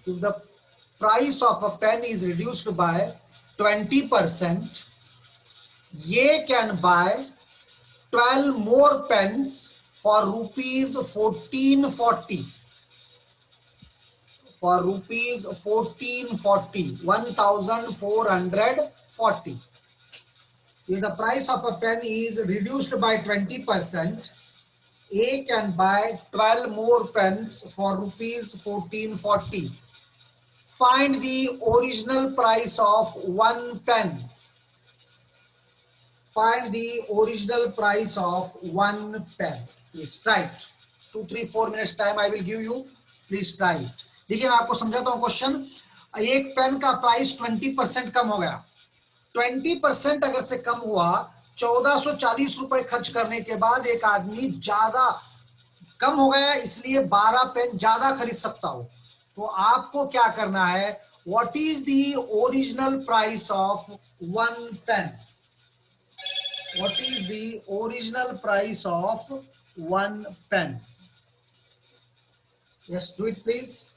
if the price of a pen is reduced by 20%, A can buy 12 more pens for rupees 1440. For rupees 1440, 1440. If the price of a pen is reduced by 20%, A can buy 12 more pens for rupees 1440. Find the original price of one pen. Find the original price of one pen. Please try it. 2-3-4 minutes time I will give you. Please try it. देखिए मैं आपको समझाता हूँ question. एक pen का price 20% कम हो गया. 20% अगर से कम हुआ, 1440 रुपए खर्च करने के बाद एक आदमी ज्यादा कम हो गया, इसलिए 12 पेन ज्यादा खरीद सकता हो. तो आपको क्या करना है? What is the original price of one pen? What is the original price of one pen? Yes, do it please.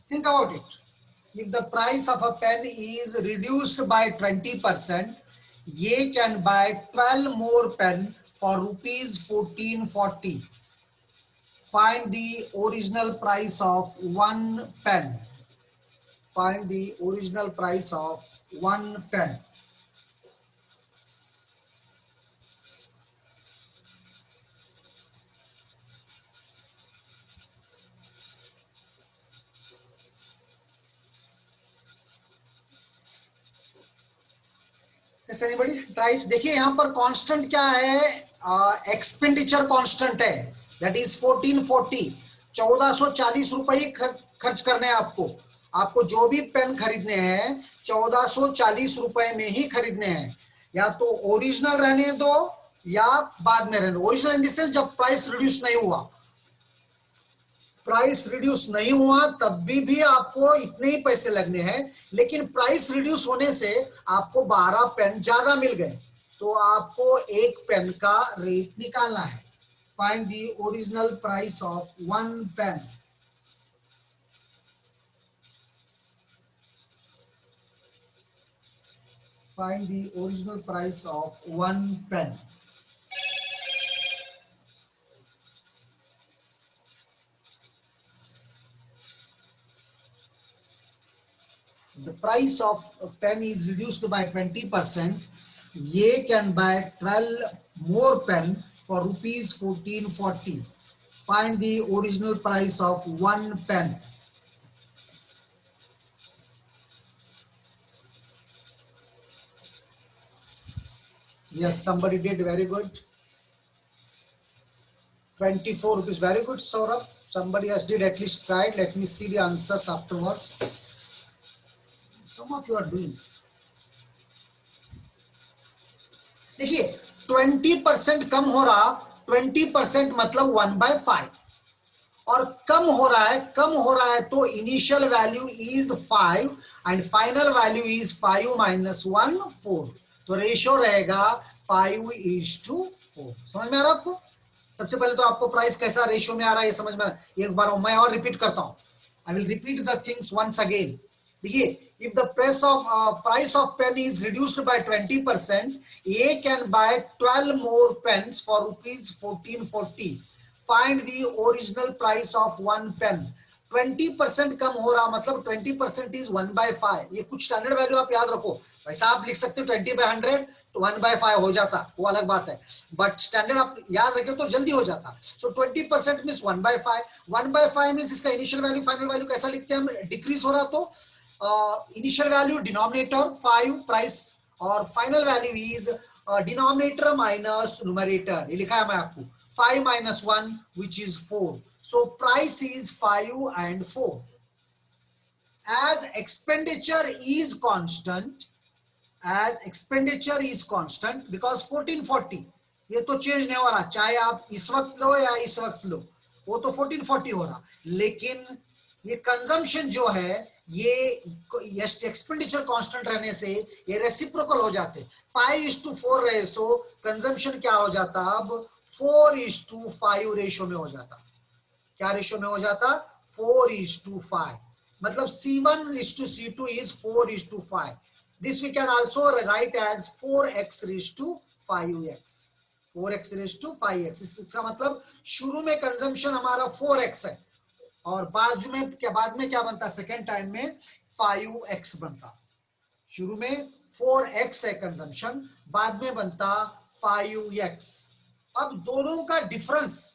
Think about it. If the price of a pen is reduced by 20%, A can buy 12 more pen for rupees 1440. Find the original price of one pen. Find the original price of one pen. Anybody right? देखिए यहाँ पर constant क्या है? Expenditure constant है, that is 1440. 1440 रुपए खर्च करने हैं आपको. आपको जो भी पेन खरीदने हैं 1440 रुपए में ही खरीदने हैं. या तो ओरिजिनल रहने दो या बाद में रहने दो. ओरिजिनल इन द सेंस जब प्राइस रिड्यूस नहीं हुआ. प्राइस रिड्यूस नहीं हुआ तब भी आपको इतने ही पैसे लगने हैं, लेकिन प्राइस रिड्यूस होने से आपको 12 पेन ज्यादा मिल गए, तो आपको एक पेन का रेट निकालना है. Find the original price of one pen. Find the original price of one pen. The price of a pen is reduced by 20%. A can buy 12 more pen for rupees 1440. Find the original price of one pen. Yes, somebody did. Very good. 24 rupees. Very good, Saurabh. Somebody else did at least tried. Let me see the answers afterwards. Some of you are doing. देखिए 20% कम हो रहा. 20% मतलब 1/5 और कम हो रहा है तो initial value is 5 and final value is 5 minus 1 4. तो रेशियो रहेगा 5:4. समझ में आ रहा है आपको? सबसे पहले तो आपको प्राइस कैसा रेशियो में आ रहा है ये समझ में. एक बार मैं और रिपीट करता हूं. I will repeat the things once again. देखिए, if the price of pen is reduced by 20%, A can buy 12 more pens for rupees 1440. Find the original price of one pen. 20% कम हो रहा मतलब 20% इज 1/5। ये कुछ standard value आप याद रखो, वैसा आप लिख सकते हो 20/100 तो 1/5 हो जाता, वो अलग बात है, बट स्टैंडर्ड आप याद रखे तो जल्दी हो जाता। सो 20% मींस 1/5। 1/5 मींस इसका इनिशियल वैल्यू फाइनल वैल्यू कैसा लिखते हैं हम, डिक्रीज हो रहा तो इनिशियल वैल्यू डिनोमिनेटर 5 प्राइस और final value is denominator minus numerator, ये लिखा है मैं आपको 5 minus 1 which is 4. So price is 5 and 4. As expenditure is constant, because 1440 ये तो चेंज नहीं हो रहा, चाहे आप इस वक्त लो या इस वक्त लो, वो तो 1440 हो रहा, लेकिन ये कंजम्पशन जो है ये एक्सपेंडिचर कांस्टेंट रहने से ये रेसिप्रोकल हो जाते, 5:4 रहे, सो कंजम्पशन क्या हो जाता, अब 4:5 रेशियो में हो जाता। क्या रेशियो में हो जाता, 4:5, मतलब C1:C2 is 4:5. This we can also write as 4x:5x, 4x:5x। इसका मतलब शुरू में कंजम्पशन हमारा 4x है और बाद में क्या बनता, सेकेंड टाइम में 5x बनता। शुरू में 4x है कंजम्पशन, बाद में बनता 5x। अब दोनों का डिफरेंस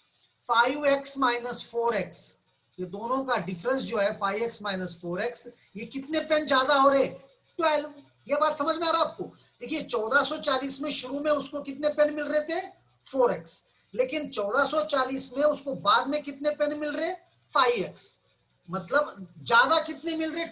5x माइनस 4x, ये दोनों का डिफरेंस जो है 5x माइनस 4x, ये कितने पेन ज्यादा हो रहे, 12। ये बात समझ में आ रहा है आपको। देखिए 1440 में शुरू में उसको कितने पेन मिल रहे थे, 4x, लेकिन 1440 में उसको बाद में कितने पेन मिल रहे, 5x, मतलब ज्यादा कितने मिल रहे,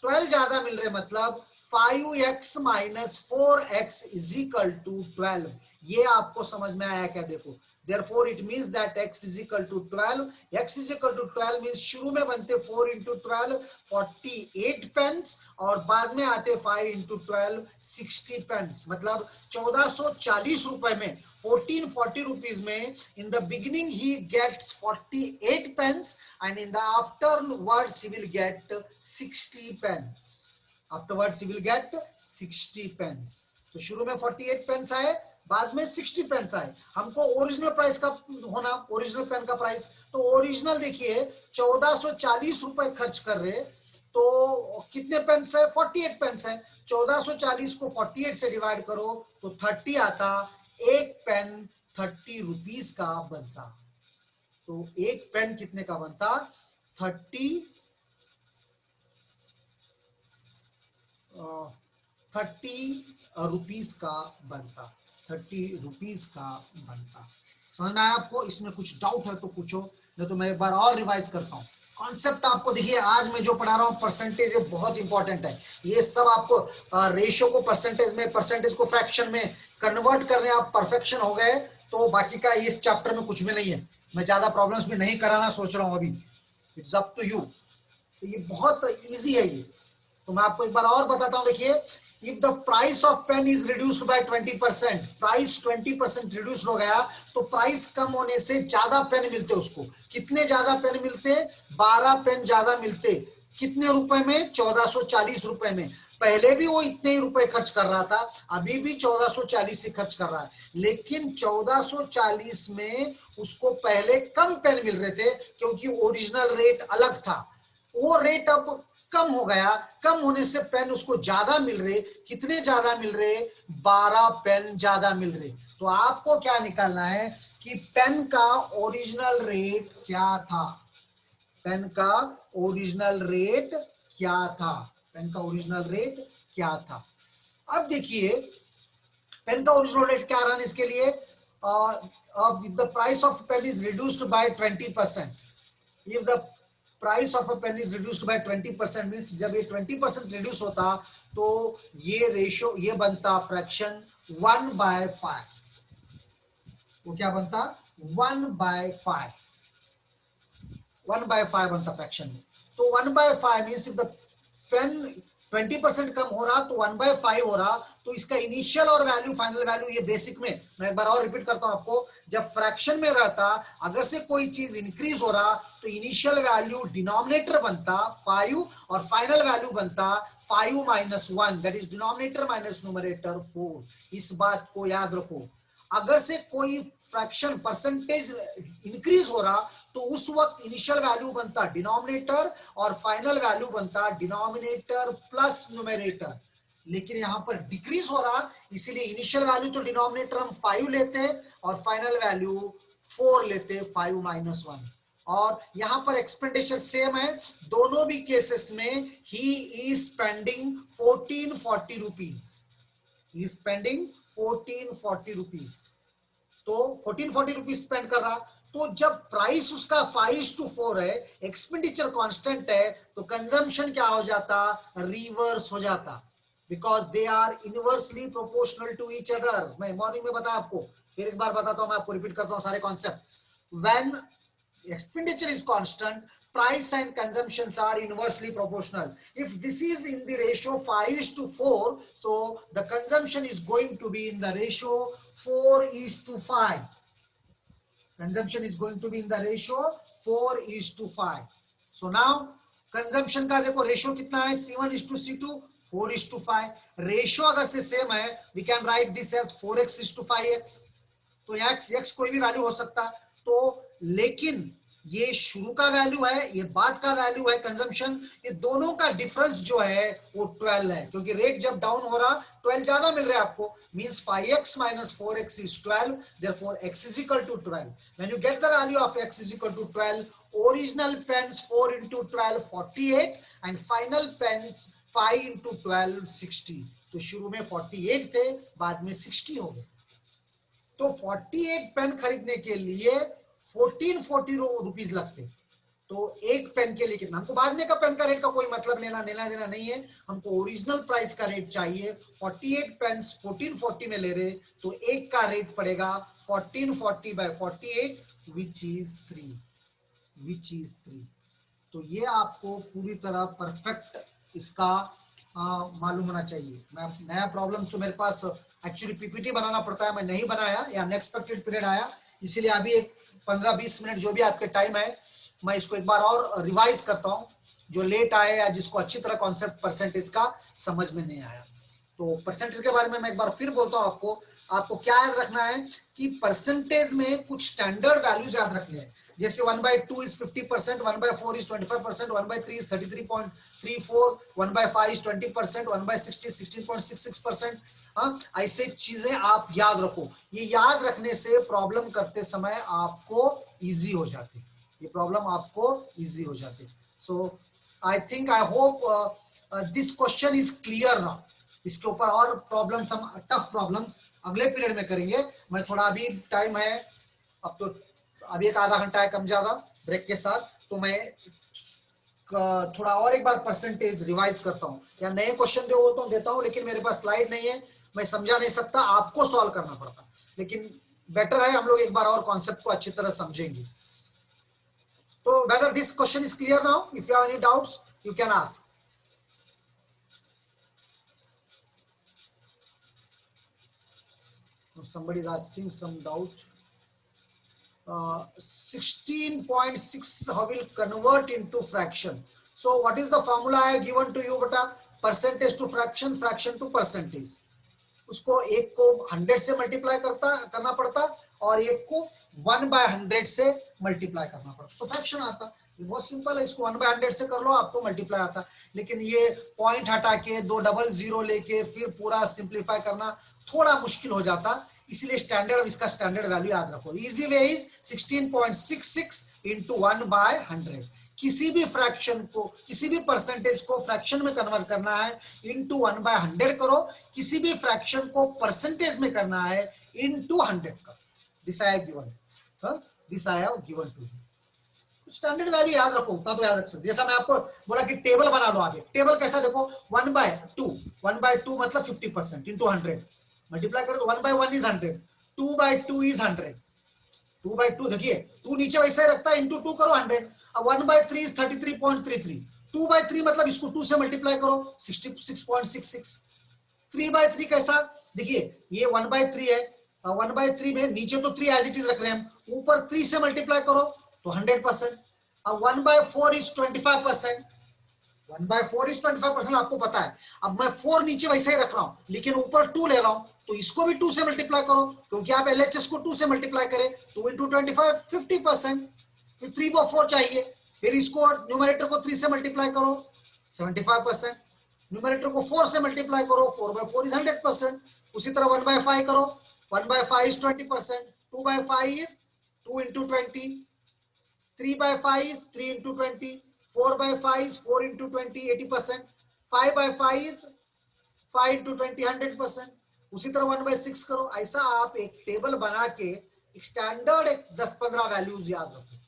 12 ज्यादा मिल रहे, मतलब 5x minus 4x is equal to 12। ये आपको समझ में आया क्या, देखो therefore it means that x is equal to 12, x is equal to 12 means शुरू में बनते 4 into 12 48 पेंस और बाद में आते 5 into 12 60 पेंस, मतलब 1440 रुपए में 1440 rupees में in the beginning he gets 48 pence and in the afterwards he will get 60 pence, afterwards he will get 60 pence। तो शुरू में 48 पेंस आए, बाद में 60 पेंस आए। हमको ओरिजिनल प्राइस का होना, ओरिजिनल पेन का प्राइस, तो ओरिजिनल देखिए 1440 रुपए खर्च कर रहे, तो कितने पेंस है, 48 पेंस है, 1440 को 48 से डिवाइड करो तो 30 आता, एक पेन 30 रुपीस का बनता। तो एक पेन कितने का बनता, 30 रुपीस का बनता, 30 रुपीस का बनता। समझ में आया आपको, इसमें कुछ डाउट है तो पूछो, नहीं तो मैं एक बार और रिवाइज करता हूँ कॉन्सेप्ट आपको। देखिए आज मैं जो पढ़ा रहा हूँ परसेंटेज, ये बहुत इंपॉर्टेंट है, ये सब आपको रेशियो को परसेंटेज में, परसेंटेज को फ्रैक्शन में कन्वर्ट करने आप परफेक्शन हो गए तो बाकी का इस चैप्टर में कुछ भी नहीं है। मैं ज्यादा प्रॉब्लम्स भी नहीं कराना सोच रहा हूँ अभी, इट्स अप टू यू। तो ये बहुत इजी है ये, तो मैं आपको एक बार और बताता हूं। देखिए if the price of pen is reduced by 20%, price 20% reduce हो गया तो प्राइस कम होने से ज्यादा पेन मिलते उसको। कितने ज्यादा पेन मिलते, 12 पेन ज्यादा मिलते। कितने रुपए में, 1440 रुपए में। पहले भी वो इतने ही रुपए खर्च कर रहा था, अभी भी 1440 ही खर्च कर रहा है, लेकिन 1440 में उसको पहले कम पेन मिल रहे थे क्योंकि ओरिजिनल रेट अलग था, वो रेट अब कम हो गया, कम होने से पेन उसको ज्यादा मिल रहे। कितने ज्यादा मिल रहे, 12 पेन ज्यादा मिल रहे। तो आपको क्या निकालना है कि पेन का ओरिजिनल रेट क्या था, पेन का ओरिजिनल रेट क्या था, पेन का ओरिजिनल रेट क्या था। अब देखिए पेन का ओरिजिनल रेट क्या रहा इसके लिए, the price of pen is reduced by 20%, if the price of a pen is reduced by 20% means जब ये 20% रिड्यूस होता तो ये रेशियो, ये बनता फ्रैक्शन 1/5। वो क्या बनता, 1/5, 1/5 बनता फ्रैक्शन में। तो 1/5 मीन्स इफ द पेन 20% कम हो रहा तो 1/5 हो रहा, तो इसका इनिशियल और वैल्यू फाइनल वैल्यू, ये बेसिक में मैं एक बार और रिपीट करता हूं आपको, जब फ्रैक्शन में रहता अगर से कोई चीज इंक्रीज हो रहा तो इनिशियल वैल्यू डिनोमिनेटर बनता 5 और फाइनल वैल्यू बनता 5 - 1, that is denominator minus numerator 4। इस बात को याद रखो, अगर से कोई फ्रैक्शन परसेंटेज इंक्रीज हो रहा तो उस वक्त इनिशियल वैल्यू बनता डिनोमिनेटर और फाइनल वैल्यू बनता डिनोमिनेटर प्लस न्यूमरेटर। लेकिन यहां पर डिक्रीज हो रहा, इसीलिए इनिशियल वैल्यू तो डिनोमिनेटर हम 5 लेते और फाइनल वैल्यू 4 लेते, 5 - 1। और यहां पर एक्सपेंडिचर सेम है दोनों भी केसेस में। He is spending 1440 rupees, he is spending 1440 rupees. तो 1440 रुपीज स्पेंड कर रहा। तो जब प्राइस उसका 5:4 है, एक्सपेंडिचर कांस्टेंट है, तो कंजम्पशन क्या हो जाता, रिवर्स हो जाता, because they are inversely proportional to each other. मैं मॉर्निंग में बताया आपको, फिर एक बार बताता हूं, मैं आपको रिपीट करता हूं सारे concept. When expenditure is constant, price and consumptions are inversely proportional. If this is in the ratio 5:4, so the consumption is going to be in the ratio 4:5. Consumption is going to be in the ratio 4:5. So now consumption का देखो ratio कितना है, C1:C2, 4:5। Ratio अगर से same है, we can write this as 4x:5x। तो यहाँ x कोई भी वैल्यू हो सकता है। तो लेकिन ये शुरू का वैल्यू है, ये बाद का वैल्यू है कंजम्पशन, ये दोनों का डिफरेंस जो है वो 12 है, क्योंकि रेट जब डाउन हो रहा 12 ज्यादा मिल रहा है आपको, means 5x - 4x is 12, therefore x is equal to 12। when you get the value of x is equal to 12, original pens 4 × 12 48 and final pens 5 × 12 60। तो शुरू में 48 थे, बाद में 60 हो गए। तो 48 पेन खरीदने के लिए 1440 रुपीज लगते। तो एक पेन के लिए कितना, हमको बाद में का पेन का रेट का कोई मतलब लेना देना नहीं है, हमको ओरिजिनल प्राइस का रेट चाहिए। 48 पेन्स 1440 में ले रहे, तो एक का रेट पड़ेगा 1440/48 विच इज 3। तो ये आपको पूरी तरह परफेक्ट इसका मालूम होना चाहिए। मैं नया प्रॉब्लम तो मेरे पास एक्चुअली पीपीटी बनाना पड़ता है, मैं नहीं बनाया, या अनएक्सपेक्टेड पीरियड आया, इसीलिए अभी एक 15-20 मिनट जो भी आपके टाइम है, मैं इसको एक बार और रिवाइज करता हूं, जो लेट आए या जिसको अच्छी तरह कॉन्सेप्ट परसेंटेज का समझ में नहीं आया। तो परसेंटेज के बारे में मैं एक बार फिर बोलता हूं आपको क्या याद रखना है कि परसेंटेज में कुछ स्टैंडर्ड वैल्यूज याद रखने हैं। जैसे 1/2 is 50%, 1/4 is 25%, 1/3 is 33.34, 1/5 is 20%, 1/60 is 16.66%। ऐसे चीजें आप याद रखो, ये याद रखने से प्रॉब्लम करते समय आपको इजी हो जाती, ये प्रॉब्लम आपको इजी हो जाती। So I think, I hope this question is clear now. इसके ऊपर और प्रॉब्लम्स, हम टफ प्रॉब्लम्स अगले पीरियड में करेंगे। मैं थोड़ा अभी टाइम है, अब तो अभी एक आधा घंटा है कम ज्यादा ब्रेक के साथ, तो मैं थोड़ा और एक बार परसेंटेज रिवाइज करता हूं, या नए क्वेश्चन देता हूं, लेकिन मेरे पास स्लाइड नहीं है, मैं समझा नहीं सकता, आपको सॉल्व करना पड़ता। लेकिन बेटर है हम लोग एक बार और कॉन्सेप्ट को अच्छी तरह समझेंगे। तो whether this question is clear now, if you have any doubts you can ask. Somebody is asking some doubt. 16.6 how will convert into fraction? So what is the formula I have given to you beta? Percentage to fraction, fraction to percentage. उसको एक को 100 से multiply करना पड़ता और एक को 1/100 से मल्टीप्लाई करना पड़ता, तो फ्रैक्शन आता। बहुत सिंपल है, इसको 1/100 से कर लो, आपको मल्टीप्लाई आता। लेकिन ये पॉइंट हटा के 2 डबल जीरो लेके फिर पूरा सिंप्लीफाई करना थोड़ा मुश्किल हो जाता, इसलिए स्टैंडर्ड, इसका स्टैंडर्ड वैल्यू याद रखो। Easy way is 16.66 × 1/100। किसी भी फ्रैक्शन को, किसी भी परसेंटेज को फ्रैक्शन में कन्वर्ट करना है, इनटू 1/100 करो। किसी भी फ्रैक्शन को परसेंटेज में करना है, इनटू 100 करो। This I have given, this I have given to you. Standard value याद रखो, उतना तो याद रख सकते। जैसा मैं आपको बोला कि टेबल बना लो, आगे टेबल कैसा देखो, 1/2 मतलब 50% इनटू 100 मल्टीप्लाई करो, तो 1/1 इज 100, 2/2 इज 100, 2/2 देखिए 2 नीचे वैसे रखता है, इंटू 2 करो 100। अब 1/3 इज 33.33, 2/3 मतलब इसको 2 से मल्टीप्लाई करो 66.66। 3/3 कैसा देखिए, ये 1/3 है, 1/3 में नीचे तो 3 एज इट इज रख रहे हैं हम, ऊपर 3 से मल्टीप्लाई करो तो 100%। अब 1/4 इज 25%, 1/4 इज 25%, आपको पता है। अब मैं 4 नीचे वैसे ही रख रहा हूं, लेकिन ऊपर 2 ले रहा हूं, तो इसको भी 2 से मल्टीप्लाई करो, क्योंकि आप LHS को 2 से मल्टीप्लाई करें, 2 इंटू 25 50%, फिर 3/4 चाहिए, फिर इसको न्यूमरेटर को 3 से मल्टीप्लाई करो 75%, न्यूमरेटर को 4 से मल्टीप्लाई करो, 4/4 इज 100%। उसी तरह 1/5 करो, 1/5 is 20%, 2/5 is 2 into 20, 3/5 is 3 into 20, 4/5 is 4 into 20, 80%, 5/5 is 5 into 20, 100%। उसी तरह 1/6 करो। ऐसा आप एक टेबल बना के स्टैंडर्ड एक 10-15 वैल्यूज याद रखो,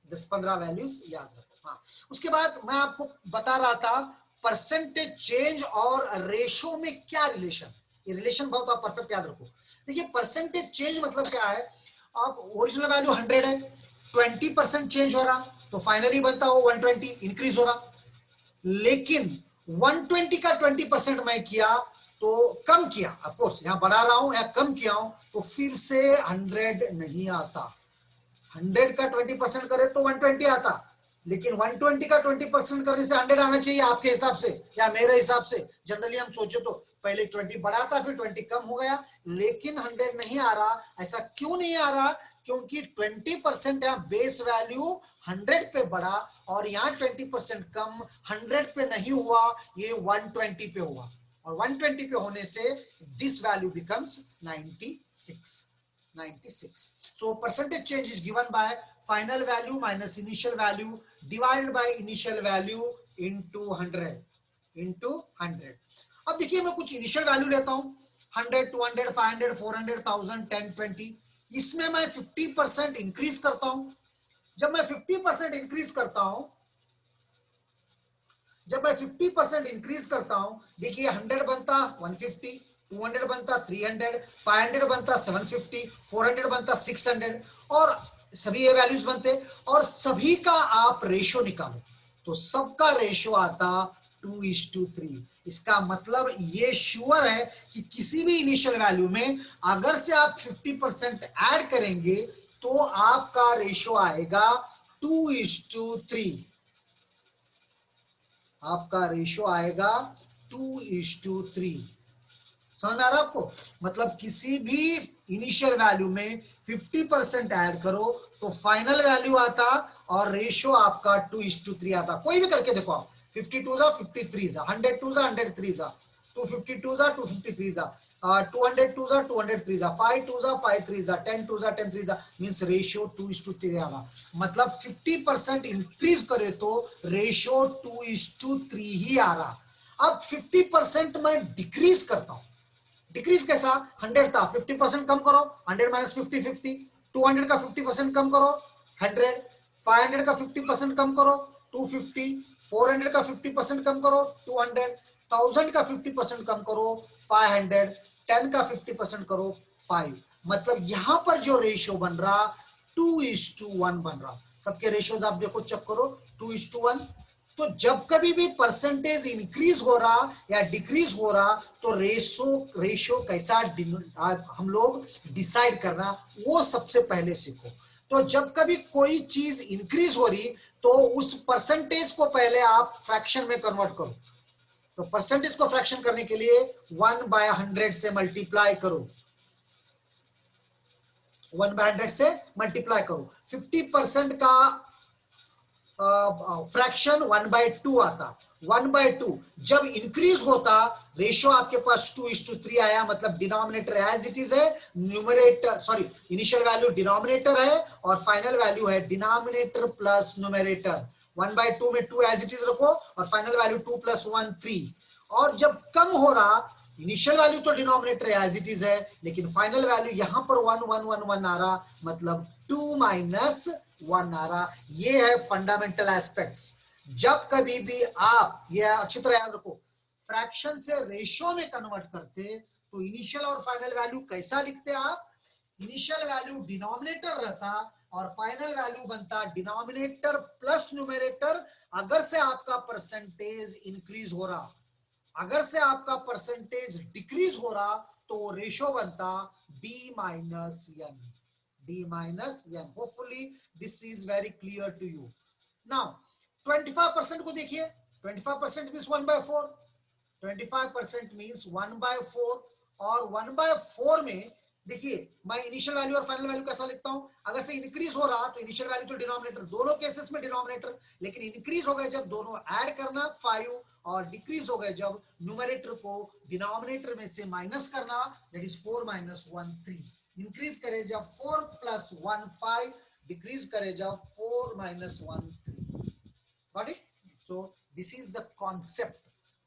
10-15 वैल्यूज याद रखो। हाँ, उसके बाद मैं आपको बता रहा था परसेंटेज चेंज और रेशो में क्या रिलेशन, ये रिलेशन बहुत आप परफेक्ट याद रखो। देखिए परसेंटेज चेंज मतलब क्या है, आप ओरिजिनल वैल्यू 100 है, 20% चेंज हो रहा, तो फाइनली बनता हो 120, इंक्रीज हो रहा। लेकिन 120 का 20% मैं किया तो कम किया, ऑफ कोर्स यहां बढ़ा रहा हूं या कम किया हूं, तो फिर से 100 नहीं आता। 100 का 20% करे तो 120 आता, लेकिन 120 का 20% करने से 100 आना चाहिए आपके हिसाब से या मेरे हिसाब से। जनरली हम सोचे तो पहले 20 बढ़ा था, फिर 20 कम हो गया, लेकिन 100 नहीं आ रहा। ऐसा क्यों नहीं आ रहा? क्योंकि 20% यहाँ बेस वैल्यू 100 पे बढ़ा और यहाँ 20% कम 100 पे नहीं हुआ, ये 120 पे हुआ, और 120 पे होने से this value becomes 96। So percentage change is given by final value minus initial value divided by initial value into 100 into 100। अब देखिए मैं कुछ इनिशियल वैल्यू लेता हूं, 100, 200, 500, 400, 1000, 10, 20। इसमें मैं 50% इंक्रीज करता हूं। जब मैं 50% इंक्रीज करता हूं, जब मैं 50% इंक्रीज करता हूं, देखिए 100 बनता 150, 200 बनता 300, 500 बनता 750, 400 बनता 600, और सभी ये वैल्यूज बनते, और सभी का आप रेशो निकालो तो सबका रेशो आता 2:3। इसका मतलब ये श्योर है कि किसी भी इनिशियल वैल्यू में अगर से आप 50% ऐड करेंगे तो आपका रेशो आएगा 2:3। आपका रेशो आएगा 2:3। समझ में आ रहा है आपको? मतलब किसी भी इनिशियल वैल्यू में 50% ऐड करो तो फाइनल वैल्यू आता और रेशो आपका 2:3 आता। कोई भी करके देखो आप, 52 जा 53 जा, 102 जा 103 जा, 252 जा 253 जा, 202 जा 203 जा, 52 जा 53 जा, 10 जा 10 जा, मींस रेशियो 2:3 आ रहा। मतलब 50% इंक्रीज करे तो रेशियो 2:3 ही आ रहा। अब 50% मैं डिक्रीज करता हूं, डिक्रीज कैसा? 100 था, 50% कम करो, 100 माइनस 50 50, 200 का 50% कम करो 100, 500 का 50% कम करो 250, 400 का 50% कम करो 200, 1000 का 50% कम करो 500, 10 का 50% करो 5। मतलब यहां पर जो रेशियो बन रहा 2:1 बन रहा। सबके रेशियोज आप देखो, चेक करो 2:1। तो जब कभी भी परसेंटेज इंक्रीज हो रहा या डिक्रीज हो रहा तो रेशो कैसा हम लोग डिसाइड करना, वो सबसे पहले सीखो। तो जब कभी कोई चीज इंक्रीज हो रही तो उस परसेंटेज को पहले आप फ्रैक्शन में कन्वर्ट करो। तो परसेंटेज को फ्रैक्शन करने के लिए 1/100 से मल्टीप्लाई करो, 1/100 से मल्टीप्लाई करो। 50% का फ्रैक्शन 1/2 आता। 1/2 जब इंक्रीज होता रेशियो आपके पास 2:3 आया, मतलब डिनोमिनेटर एज इट इज है, numerator sorry initial value denominator है और फाइनल वैल्यू है डिनोमिनेटर प्लस न्यूमरेटर। 1/2 में 2 एज इट इज रखो और फाइनल वैल्यू 2 + 1 3। और जब कम हो रहा, इनिशियल वैल्यू तो डिनोमिनेटर एज इट इज है, लेकिन फाइनल वैल्यू यहां पर 1 1 1 1 आ रहा, मतलब 2 - 1 आ रहा। ये है फंडामेंटल एस्पेक्ट्स। जब कभी भी आप ये अच्छी तरह याद रखो, फ्रैक्शन से रेशियो में कन्वर्ट करते तो इनिशियल और फाइनल वैल्यू कैसा लिखते आप? इनिशियल वैल्यू डिनोमिनेटर रहता और फाइनल वैल्यू बनता डिनोमिनेटर प्लस न्यूमरेटर। अगर से आपका परसेंटेज इंक्रीज हो रहा, अगर से आपका परसेंटेज डिक्रीज हो रहा तो रेशियो बनता D - n, D - n। Hopefully this is very clear to you. Now 25% को देखिए, 25% मीन्स 1/4, 25% मीन्स 1/4, और 1/4 में देखिए मैं इनिशियल वैल्यू और फाइनल वैल्यू कैसा लिखता हूं, अगर से इंक्रीज हो रहा तो इनिशियल वैल्यू तो डिनोमिनेटर, दोनों केसेस में डिनोमिनेटर, लेकिन इंक्रीज हो गए जब दोनों ऐड करना 5, और डिक्रीज हो गए जब न्यूमरेटर को डिनोमिनेटर में से माइनस करना, दैट इज 4 - 1 3। इंक्रीज करे जब 4 + 1 5, डिक्रीज करे जब 4 - 1 3। Got it? So this is the concept,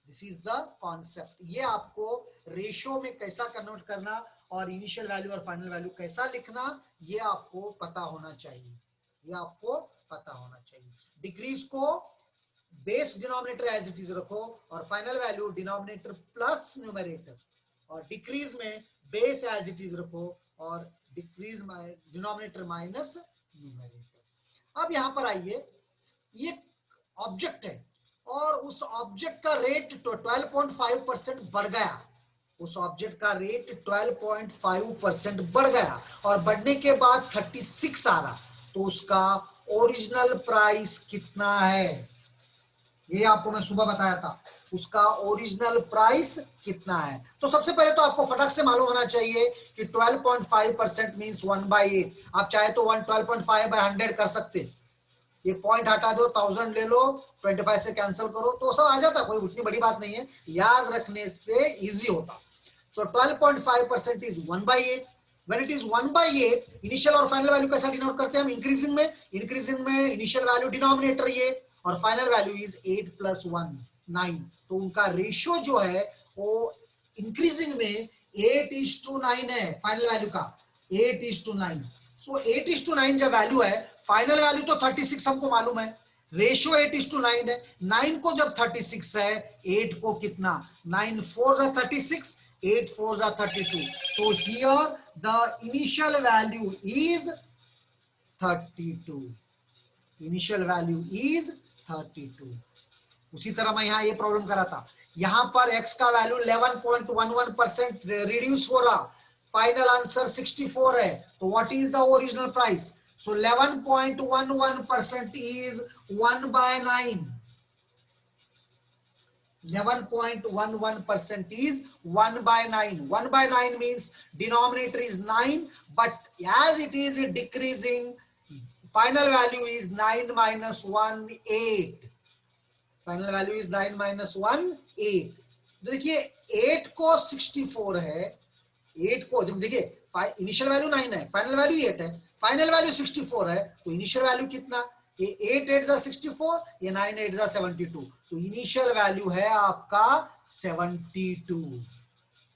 this is the concept. ये आपको रेशियो में कैसा कन्वर्ट करना और इनिशियल वैल्यू और फाइनल वैल्यू कैसा लिखना, ये आपको पता होना चाहिए, ये आपको पता होना चाहिए। डिक्रीज को base denominator as it is रखो, और final value denominator plus numerator, और डिक्रीज में बेस एज इट इज रखो, और डिक्रीज डिनोमिनेटर माइनस न्यूमरेटर। अब यहां पर आइए, ये ऑब्जेक्ट है और उस ऑब्जेक्ट का रेट 12.5% बढ़ गया, उस ऑब्जेक्ट का रेट 12.5% बढ़ गया, और बढ़ने के बाद 36 आ रहा, तो उसका ओरिजिनल प्राइस कितना है, ये आपको मैं सुबह बताया था, उसका ओरिजिनल प्राइस कितना है। तो सबसे पहले तो आपको फटाक से मालूम होना चाहिए कि 12.5% मीन्स 1/8। आप चाहे तो 12.5/100 कर सकते, ये पॉइंट हटा दो, 1000 ले लो, 25 से कैंसिल करो, तो सब आ जाता, कोई उतनी बड़ी बात नहीं है, याद रखने से इजी होता। सो 12.5% is 1/8। When it is 1/8, initial और फाइनल वैल्यू कैसा डिनोट करते हैं हम, इंक्रीजिंग में, इंक्रीजिंग में इनिशियल वैल्यू डिनोमिनेटर ये, और फाइनल वैल्यू इज 8 + 1 9। तो उनका रेशियो जो है वो इंक्रीजिंग में 8:9 है, फाइनल वैल्यू का 8:9। सो 8:9 जब वैल्यू है, फाइनल वैल्यू तो 36 हमको मालूम है, रेशियो 8:9 है, 9 को जब 36 है, 8 को कितना, 9 4 are 36, 8 4 are 32. So here the initial value is 32. Initial value is 32. उसी तरह मैं यहां ये प्रॉब्लम करा था, यहां पर x का वैल्यू 11.11% रिड्यूस हो रहा, फाइनल आंसर 64 है, तो what is the original price? So 11.11% is 1/9। 11.11% is 1/9. 1/9 means denominator is 9, but as it is decreasing, final value is 9 - 1 8. Final value is 9 - 1 8। देखिए 8 को 64 है, 8 को जब देखिए इनिशियल वैल्यू 9 है, फाइनल वैल्यू 8 है, फाइनल वैल्यू 64 है, तो इनिशियल वैल्यू कितना, ये 8 8 जा 64, ये 9 8 जा 72, तो इनिशियल वैल्यू है आपका 72।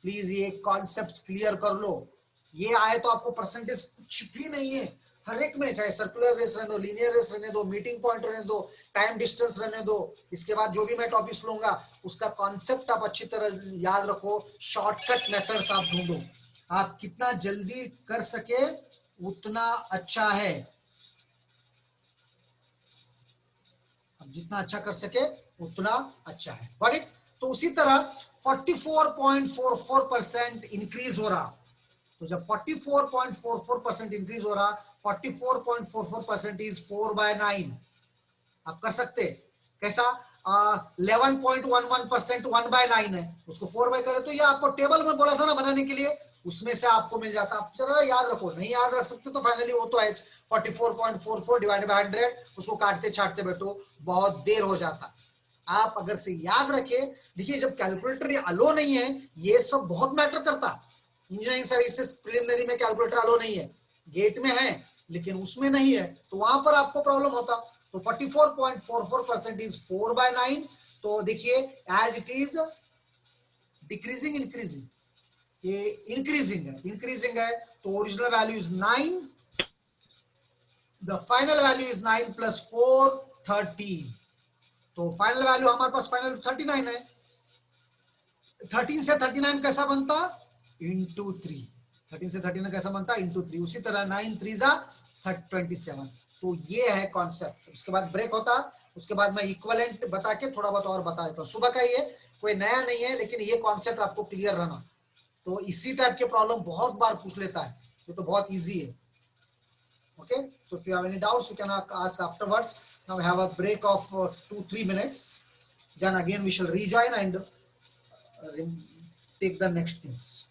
प्लीज ये कॉन्सेप्ट क्लियर कर लो, ये आए तो आपको परसेंटेज कुछ भी नहीं है, हर एक में, चाहे सर्कुलर रेस रहने दो, लीनियर रेस रहने दो, मीटिंग पॉइंट रहने दो, टाइम डिस्टेंस रहने दो, इसके बाद जो भी मैं टॉपिक्स लूंगा उसका कॉन्सेप्ट आप अच्छी तरह याद रखो, शॉर्टकट मेथड्स आप ढूंढो, आप कितना जल्दी कर सके उतना अच्छा है, आप जितना अच्छा कर सके उतना अच्छा है। Got it? तो उसी तरह 44.44% इंक्रीज हो रहा, तो जब 44.44% इंक्रीज हो रहा, 44.44% इज 4/9। आप कर सकते कैसा, 11.11% 1/9 है, उसको 4 करे, तो ये आपको टेबल में बोला था ना बनाने के लिए, उसमें से आपको मिल जाता। आप जरा याद रखो, नहीं याद रख सकते तो फाइनली वो तो है 44.44 डिवाइडेड बाय 100, उसको काटते छाटते बैठो, बहुत देर हो जाता। आप अगर से याद रखे, देखिए जब कैलकुलेटर अलो नहीं है, ये सब बहुत मैटर करता। इंजीनियरिंग सर्विसेज प्रिलिमिनरी में कैलकुलेटर अलो नहीं है, गेट में है लेकिन उसमें नहीं है, तो वहां पर आपको प्रॉब्लम होता। तो 44.44% इज 4/9। तो देखिए as it is decreasing increasing, ये इंक्रीजिंग है, इंक्रीजिंग है, तो original value is 9, the final value is 9 + 4 13। तो फाइनल वैल्यू हमारे पास फाइनल 39 है, 13 से 39 कैसा बनता, इंटू 3, 13 से 39 कैसा बनता, इंटू 3। उसी तरह 9 3 जा 27। तो ये है कॉन्सेप्ट। उसके बाद ब्रेक होता, उसके बाद मैं इक्विवेलेंट बता के थोड़ा बहुत और बता देता हूँ। सुबह का ये कोई नया नहीं है, लेकिन ये कॉन्सेप्ट आपको क्लियर रहना। तो इसी टाइप के प्रॉब्लम बहुत बार पूछ लेता है, ये तो बहुत इजी है। Okay, so if you have any doubts you can ask afterwards. Now we have a break of 2-3 minutes. then again we shall rejoin and take the next things.